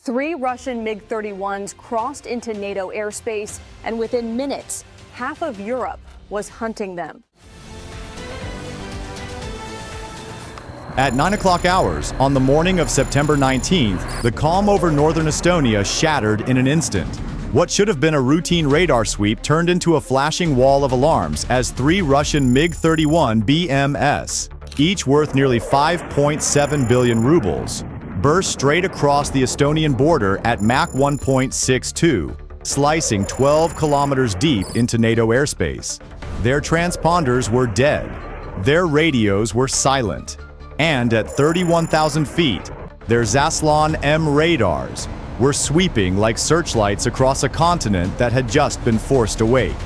3 Russian MiG-31s crossed into NATO airspace, and within minutes, half of Europe was hunting them. At 9 o'clock hours on the morning of September 19th, the calm over northern Estonia shattered in an instant. What should have been a routine radar sweep turned into a flashing wall of alarms as 3 Russian MiG-31 BMS, each worth nearly 5.7 billion rubles, burst straight across the Estonian border at Mach 1.62, slicing 12 kilometers deep into NATO airspace. Their transponders were dead. Their radios were silent. And at 31,000 feet, their Zaslon M radars were sweeping like searchlights across a continent that had just been forced awake.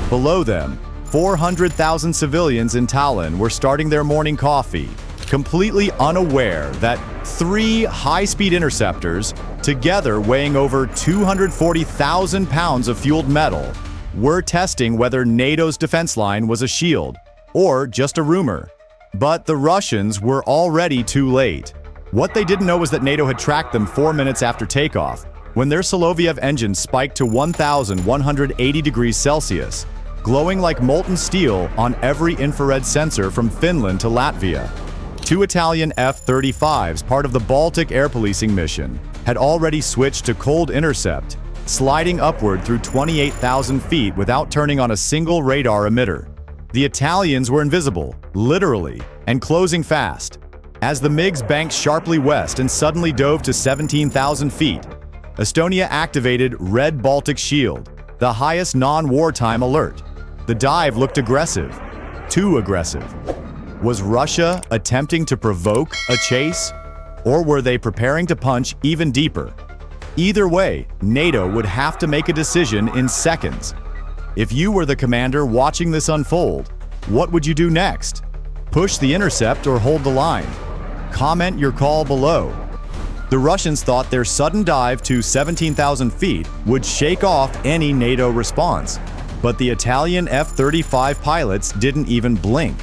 Below them, 400,000 civilians in Tallinn were starting their morning coffee, completely unaware that 3 high-speed interceptors, together weighing over 240,000 pounds of fueled metal, were testing whether NATO's defense line was a shield or just a rumor. But the Russians were already too late. What they didn't know was that NATO had tracked them 4 minutes after takeoff, when their Soloviev engine spiked to 1,180 degrees Celsius, glowing like molten steel on every infrared sensor from Finland to Latvia. 2 Italian F-35s, part of the Baltic air policing mission, had already switched to cold intercept, sliding upward through 28,000 feet without turning on a single radar emitter. The Italians were invisible, literally, and closing fast. As the MiGs banked sharply west and suddenly dove to 17,000 feet, Estonia activated Red Baltic Shield, the highest non-wartime alert. The dive looked aggressive, too aggressive. Was Russia attempting to provoke a chase? Or were they preparing to punch even deeper? Either way, NATO would have to make a decision in seconds. If you were the commander watching this unfold, what would you do next? Push the intercept or hold the line? Comment your call below. The Russians thought their sudden dive to 17,000 feet would shake off any NATO response. But the Italian F-35 pilots didn't even blink.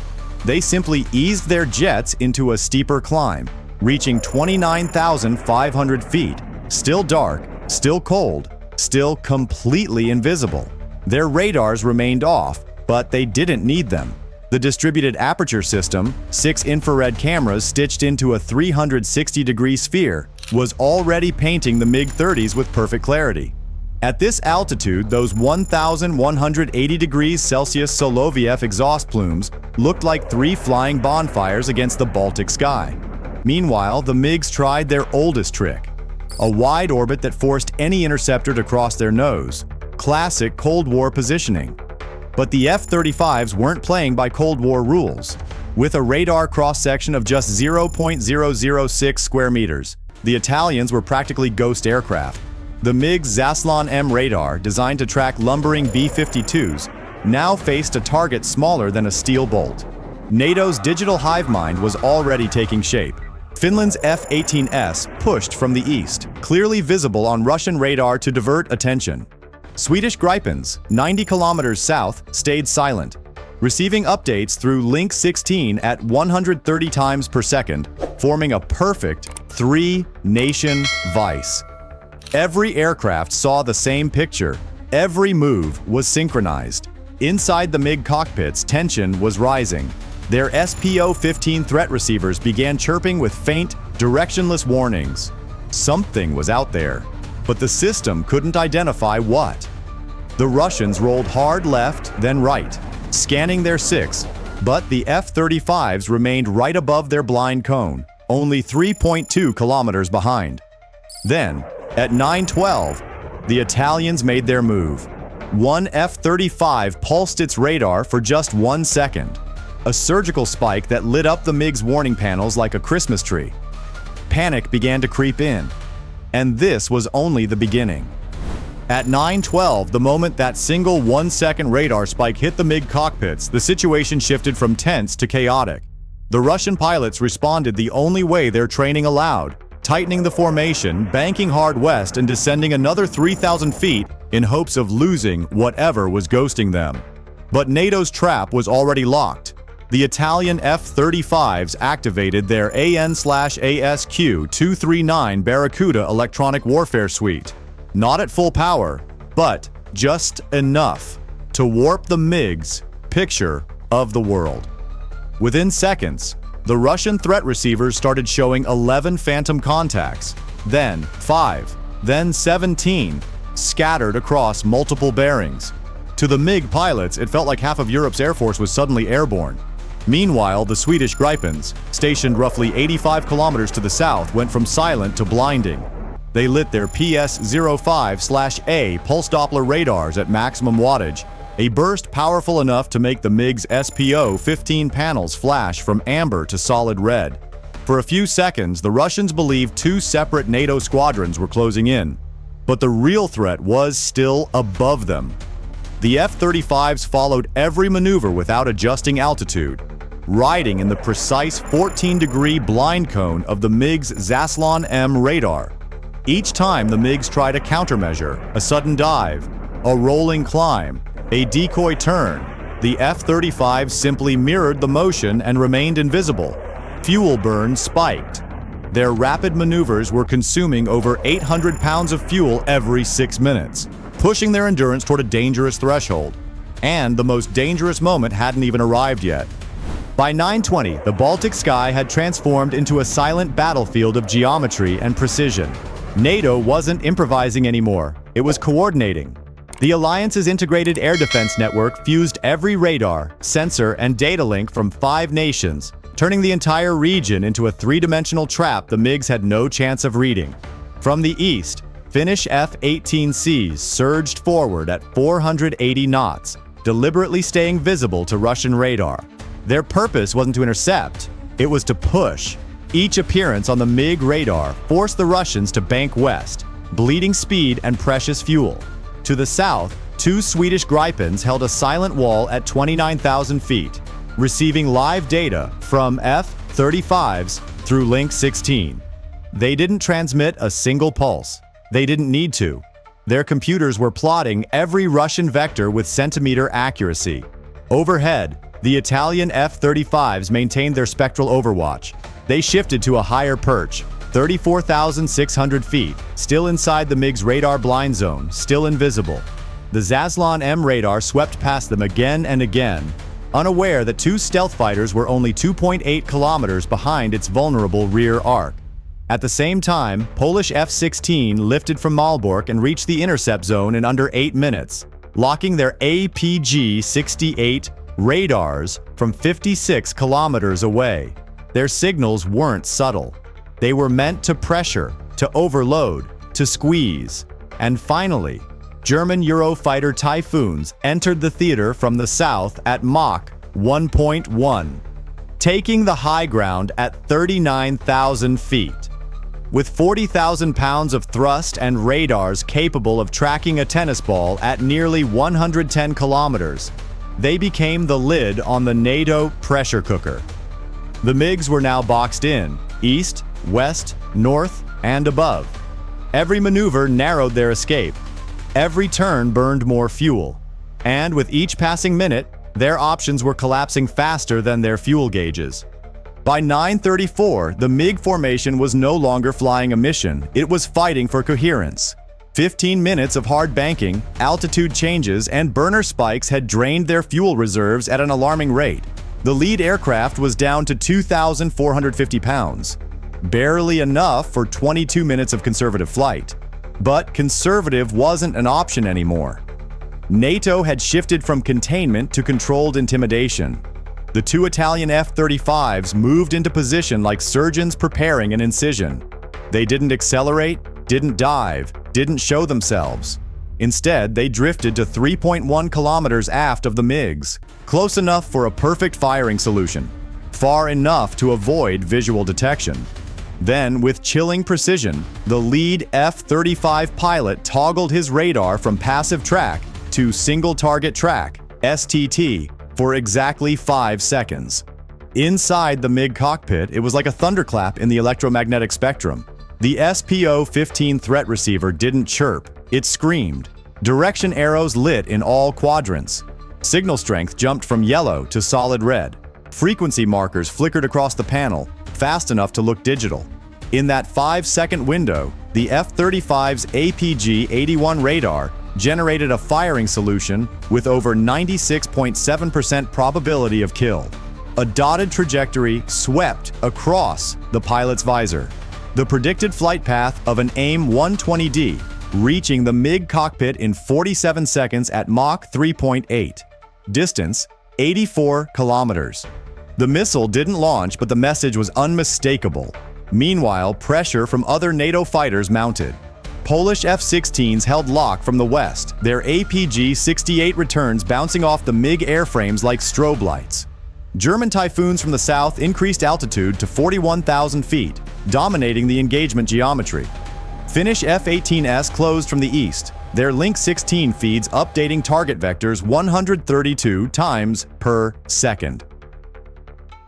They simply eased their jets into a steeper climb, reaching 29,500 feet, still dark, still cold, still completely invisible. Their radars remained off, but they didn't need them. The distributed aperture system, 6 infrared cameras stitched into a 360-degree sphere, was already painting the MiG-30s with perfect clarity. At this altitude, those 1,180 degrees Celsius Soloviev exhaust plumes looked like 3 flying bonfires against the Baltic sky. Meanwhile, the MiGs tried their oldest trick, a wide orbit that forced any interceptor to cross their nose. Classic Cold War positioning. But the F-35s weren't playing by Cold War rules. With a radar cross-section of just 0.006 square meters, the Italians were practically ghost aircraft. The MiG's Zaslon M radar, designed to track lumbering B-52s, now faced a target smaller than a steel bolt. NATO's digital hive mind was already taking shape. Finland's F-18S pushed from the east, clearly visible on Russian radar to divert attention. Swedish Gripens, 90 kilometers south, stayed silent, receiving updates through Link 16 at 130 times per second, forming a perfect 3-nation vice. Every aircraft saw the same picture. Every move was synchronized. Inside the MiG cockpits, tension was rising. Their SPO-15 threat receivers began chirping with faint, directionless warnings. Something was out there, but the system couldn't identify what. The Russians rolled hard left, then right, scanning their 6, but the F-35s remained right above their blind cone, only 3.2 kilometers behind. Then, at 9:12, the Italians made their move. One F-35 pulsed its radar for just 1 second, a surgical spike that lit up the MiG's warning panels like a Christmas tree. Panic began to creep in, and this was only the beginning. At 9:12, the moment that single 1-second radar spike hit the MiG cockpits, the situation shifted from tense to chaotic. The Russian pilots responded the only way their training allowed, tightening the formation, banking hard west, and descending another 3,000 feet in hopes of losing whatever was ghosting them. But NATO's trap was already locked. the Italian F-35s activated their AN/ASQ-239 Barracuda electronic warfare suite. Not at full power, but just enough to warp the MiG's picture of the world. Within seconds, the Russian threat receivers started showing 11 phantom contacts, then 5, then 17, scattered across multiple bearings. To the MiG pilots, it felt like half of Europe's Air Force was suddenly airborne. Meanwhile, the Swedish Gripens, stationed roughly 85 kilometers to the south, went from silent to blinding. They lit their PS-05/A pulse Doppler radars at maximum wattage, a burst powerful enough to make the MiG's SPO-15 panels flash from amber to solid red. For a few seconds, the Russians believed 2 separate NATO squadrons were closing in, but the real threat was still above them. The F-35s followed every maneuver without adjusting altitude, riding in the precise 14-degree blind cone of the MiG's Zaslon M radar. Each time the MiGs tried a countermeasure, a sudden dive, a rolling climb, a decoy turn, the F-35 simply mirrored the motion and remained invisible. Fuel burn spiked. Their rapid maneuvers were consuming over 800 pounds of fuel every 6 minutes, pushing their endurance toward a dangerous threshold. And the most dangerous moment hadn't even arrived yet. By 9:20, the Baltic sky had transformed into a silent battlefield of geometry and precision. NATO wasn't improvising anymore, it was coordinating. The Alliance's integrated air defense network fused every radar, sensor, and data link from 5 nations, turning the entire region into a 3-dimensional trap the MiGs had no chance of reading. From the east, Finnish F-18Cs surged forward at 480 knots, deliberately staying visible to Russian radar. Their purpose wasn't to intercept, it was to push. Each appearance on the MiG radar forced the Russians to bank west, bleeding speed and precious fuel. To the south, 2 Swedish Gripens held a silent wall at 29,000 feet, receiving live data from F-35s through Link 16. They didn't transmit a single pulse. They didn't need to. Their computers were plotting every Russian vector with centimeter accuracy. Overhead, the Italian F-35s maintained their spectral overwatch. They shifted to a higher perch, 34,600 feet, still inside the MiG's radar blind zone, still invisible. The Zaslon M radar swept past them again and again, unaware that 2 stealth fighters were only 2.8 kilometers behind its vulnerable rear arc. At the same time, Polish F-16 lifted from Malbork and reached the Intercept zone in under 8 minutes, locking their APG-68 radars from 56 kilometers away. Their signals weren't subtle. They were meant to pressure, to overload, to squeeze. And finally, German Eurofighter Typhoons entered the theater from the south at Mach 1.1, taking the high ground at 39,000 feet. With 40,000 pounds of thrust and radars capable of tracking a tennis ball at nearly 110 kilometers, they became the lid on the NATO pressure cooker. The MiGs were now boxed in, east, west, north, and above. Every maneuver narrowed their escape. Every turn burned more fuel. And with each passing minute, their options were collapsing faster than their fuel gauges. By 9:34, the MiG formation was no longer flying a mission, it was fighting for coherence. 15 minutes of hard banking, altitude changes, and burner spikes had drained their fuel reserves at an alarming rate. The lead aircraft was down to 2,450 pounds. Barely enough for 22 minutes of conservative flight. But conservative wasn't an option anymore. NATO had shifted from containment to controlled intimidation. The 2 Italian F-35s moved into position like surgeons preparing an incision. They didn't accelerate, didn't dive, didn't show themselves. Instead, they drifted to 3.1 kilometers aft of the MiGs, close enough for a perfect firing solution, far enough to avoid visual detection. Then, with chilling precision, the lead F-35 pilot toggled his radar from passive track to single target track, STT, for exactly 5 seconds. Inside the MiG cockpit, it was like a thunderclap in the electromagnetic spectrum. The SPO-15 threat receiver didn't chirp, it screamed. Direction arrows lit in all quadrants. Signal strength jumped from yellow to solid red. Frequency markers flickered across the panel, fast enough to look digital. In that 5-second window, the F-35's APG-81 radar generated a firing solution with over 96.7% probability of kill. A dotted trajectory swept across the pilot's visor. The predicted flight path of an AIM-120D, reaching the MiG cockpit in 47 seconds at Mach 3.8. Distance, 84 kilometers. The missile didn't launch, but the message was unmistakable. Meanwhile, pressure from other NATO fighters mounted. Polish F-16s held lock from the west, their APG-68 returns bouncing off the MiG airframes like strobe lights. German Typhoons from the south increased altitude to 41,000 feet, dominating the engagement geometry. Finnish F-18s closed from the east, their Link 16 feeds updating target vectors 132 times per second.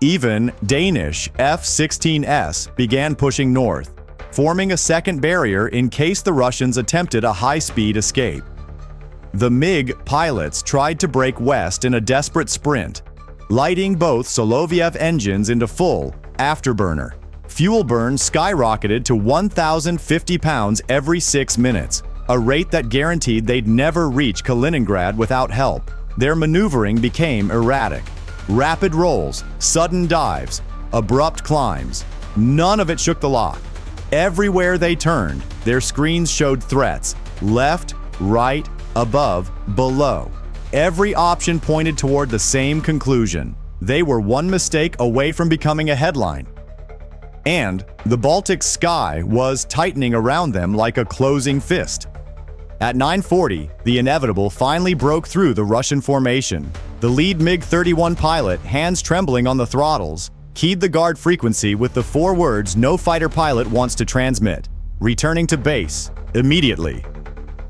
Even Danish F-16s began pushing north, forming a second barrier in case the Russians attempted a high-speed escape. The MiG pilots tried to break west in a desperate sprint, lighting both Soloviev engines into full afterburner. Fuel burn skyrocketed to 1,050 pounds every 6 minutes, a rate that guaranteed they'd never reach Kaliningrad without help. Their maneuvering became erratic. Rapid rolls, sudden dives, abrupt climbs. None of it shook the lock. Everywhere they turned, their screens showed threats. Left, right, above, below. Every option pointed toward the same conclusion. They were one mistake away from becoming a headline. And the Baltic sky was tightening around them like a closing fist. At 9:40, the inevitable finally broke through the Russian formation. The lead MiG-31 pilot, hands trembling on the throttles, keyed the guard frequency with the 4 words no fighter pilot wants to transmit: returning to base, immediately.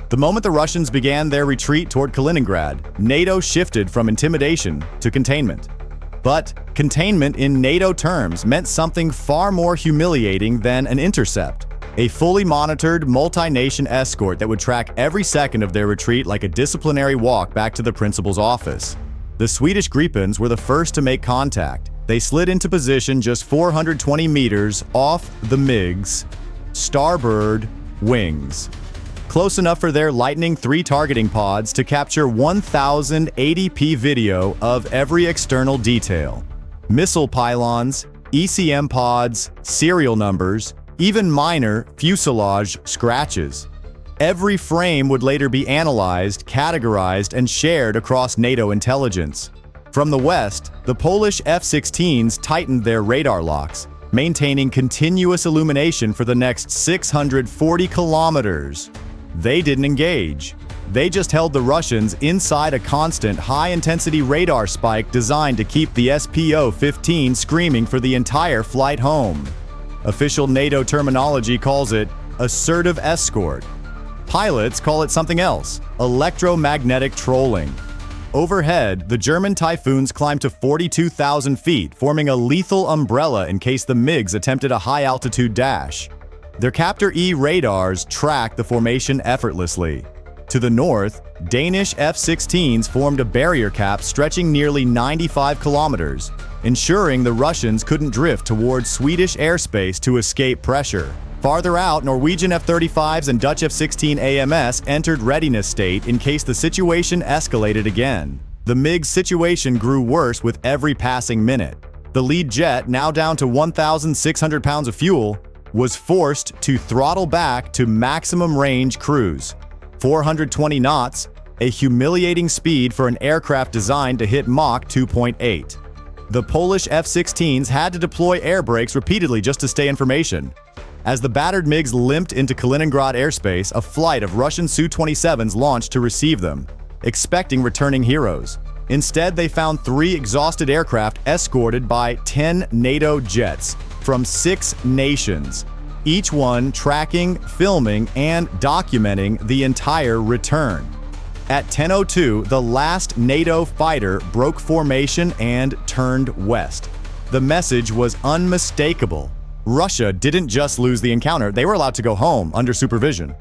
The moment the Russians began their retreat toward Kaliningrad, NATO shifted from intimidation to containment. But containment in NATO terms meant something far more humiliating than an intercept. A fully monitored, multi-nation escort that would track every second of their retreat like a disciplinary walk back to the principal's office. The Swedish Gripens were the first to make contact. They slid into position just 420 meters off the MiG's starboard wings. Close enough for their Lightning III targeting pods to capture 1080p video of every external detail. Missile pylons, ECM pods, serial numbers, even minor fuselage scratches. Every frame would later be analyzed, categorized, and shared across NATO intelligence. From the west, the Polish F-16s tightened their radar locks, maintaining continuous illumination for the next 640 kilometers. They didn't engage. They just held the Russians inside a constant high-intensity radar spike designed to keep the SPO-15 screaming for the entire flight home. Official NATO terminology calls it assertive escort. Pilots call it something else: electromagnetic trolling. Overhead, the German Typhoons climbed to 42,000 feet, forming a lethal umbrella in case the MiGs attempted a high-altitude dash. Their Captor E radars tracked the formation effortlessly. To the north, Danish F-16s formed a barrier cap stretching nearly 95 kilometers, ensuring the Russians couldn't drift towards Swedish airspace to escape pressure. Farther out, Norwegian F-35s and Dutch F-16 AMS entered readiness state in case the situation escalated again. The MiG's situation grew worse with every passing minute. The lead jet, now down to 1,600 pounds of fuel, was forced to throttle back to maximum range cruise. 420 knots, a humiliating speed for an aircraft designed to hit Mach 2.8. The Polish F-16s had to deploy air brakes repeatedly just to stay in formation. As the battered MiGs limped into Kaliningrad airspace, a flight of Russian Su-27s launched to receive them, expecting returning heroes. Instead, they found 3 exhausted aircraft escorted by 10 NATO jets from 6 nations, each one tracking, filming, and documenting the entire return. At 10:02, the last NATO fighter broke formation and turned west. The message was unmistakable. Russia didn't just lose the encounter, they were allowed to go home under supervision.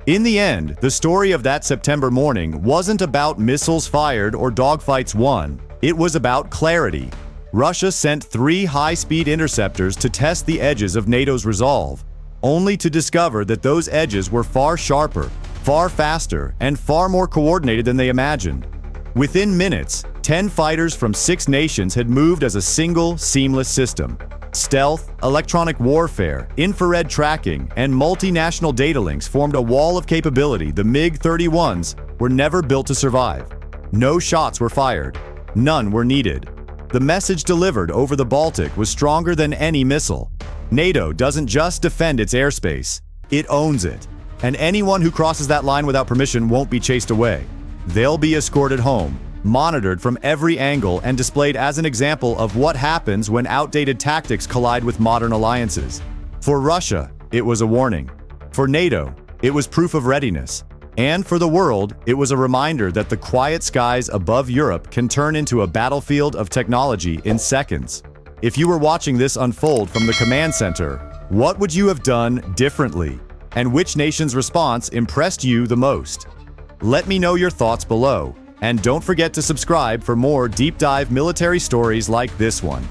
In the end, the story of that September morning wasn't about missiles fired or dogfights won. It was about clarity. Russia sent 3 high-speed interceptors to test the edges of NATO's resolve, only to discover that those edges were far sharper, far faster, and far more coordinated than they imagined. Within minutes, 10 fighters from 6 nations had moved as a single, seamless system. Stealth, electronic warfare, infrared tracking, and multinational data links formed a wall of capability the MiG-31s were never built to survive. No shots were fired. None were needed. The message delivered over the Baltic was stronger than any missile. NATO doesn't just defend its airspace, it owns it. And anyone who crosses that line without permission won't be chased away. They'll be escorted home, monitored from every angle, and displayed as an example of what happens when outdated tactics collide with modern alliances. For Russia, it was a warning. For NATO, it was proof of readiness. And for the world, it was a reminder that the quiet skies above Europe can turn into a battlefield of technology in seconds. If you were watching this unfold from the command center, what would you have done differently? And which nation's response impressed you the most? Let me know your thoughts below. And don't forget to subscribe for more deep dive military stories like this one.